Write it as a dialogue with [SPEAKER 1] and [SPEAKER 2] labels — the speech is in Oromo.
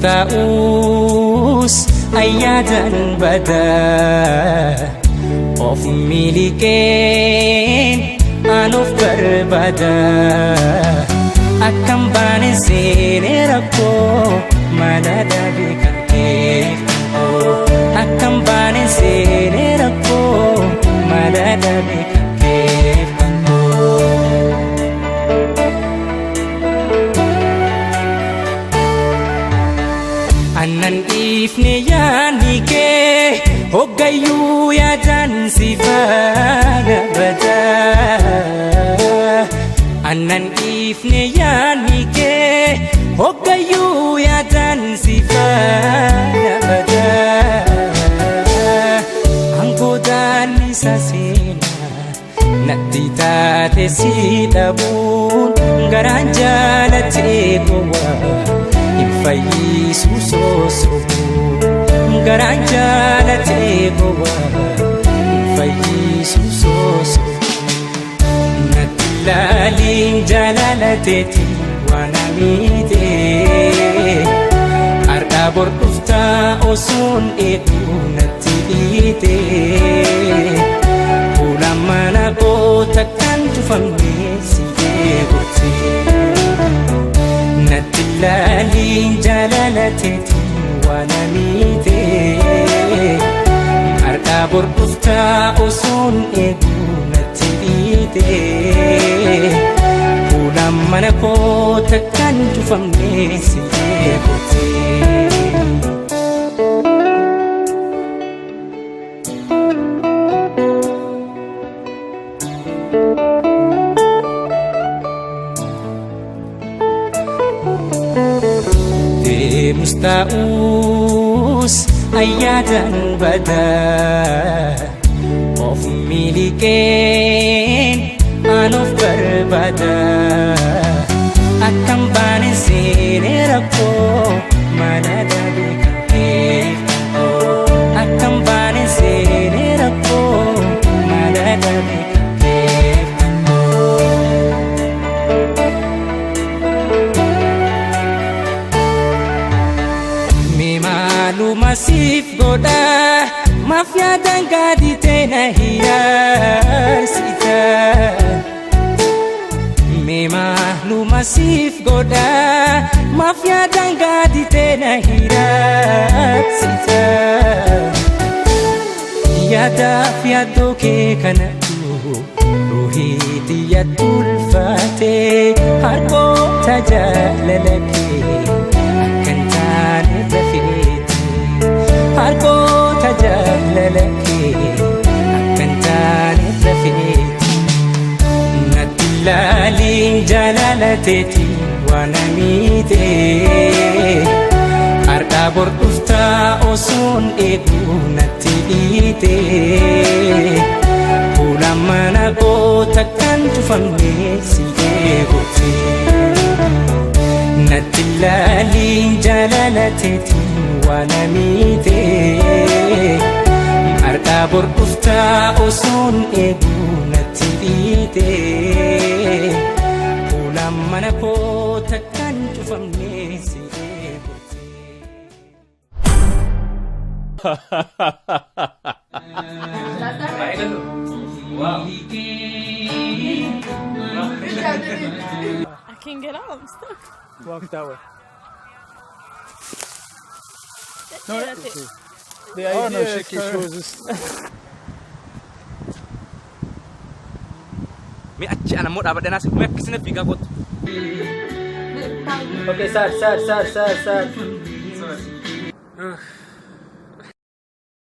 [SPEAKER 1] Deemustaa'us ayyaadaan bada of miliqeen anuuf barbaada akkam baane seenee rakkoo mana dhabe kan keeffamoo akkam baane seenee rakkoo mana dhabe kan keeffamoo. Annan ifne yaani kee hoggayyuu yaadaan si faana bada. Annan ifne yaani kee hoggayyuu yaadaan si faana bada. Angoodaan isa seenaa natti taate si dhabuun garaan jaalatee gowwaa. Fayyisu sosobu garaan jaalatee gowwaa fayyisu sosobu natti ilaaliin jaalalateeti waan amiitee har'aa bor dhuftaa osoon eeguu natti dhiitee fuula mana koo takkaan cufamnee si eeguutee. Natti ilaaliin jaalalateeti waan amiitee har'aa bor dhuftaa osoon eeguu natti dhiitee fuula mana koo takkaan cufamnee si eeguutee. Deemustaa'us ayyaadaan bada of miliqeen anuuf barbaada akkam baane seenee rakkoo mana dhabe kan keeffamoo akkam baane seenee rakkoo mana dhabe kan Masif goda mafia dangadi tena hiyarsita Mema lu masif goda mafia dangadi tena hiyarsita Yada fiado ke kanatu ruhiti yatulfate harko tajalalake akan tane bafite harko tajalalake akkan taane rafeeti natti ilaaliin jaalalateeti waan amiitee har'aa bor dhuftaa osoon eeguu natti dhiitee fuula mana koo takkaan cufamnee si eeguutee. Natti ilaaliin jaalalateeti waan amiitee har'aa bor dhuftaa osoon eeguu natti dhiitee fuula mana koo takkaan cufamnee si eeguutee.
[SPEAKER 2] I can't get out, I'm stuck.
[SPEAKER 3] Walk that way.
[SPEAKER 2] No, that's it.
[SPEAKER 3] The idea is closes.
[SPEAKER 1] Me achi ana mo dapat nasi me kisine figa kot.
[SPEAKER 3] Okay, start.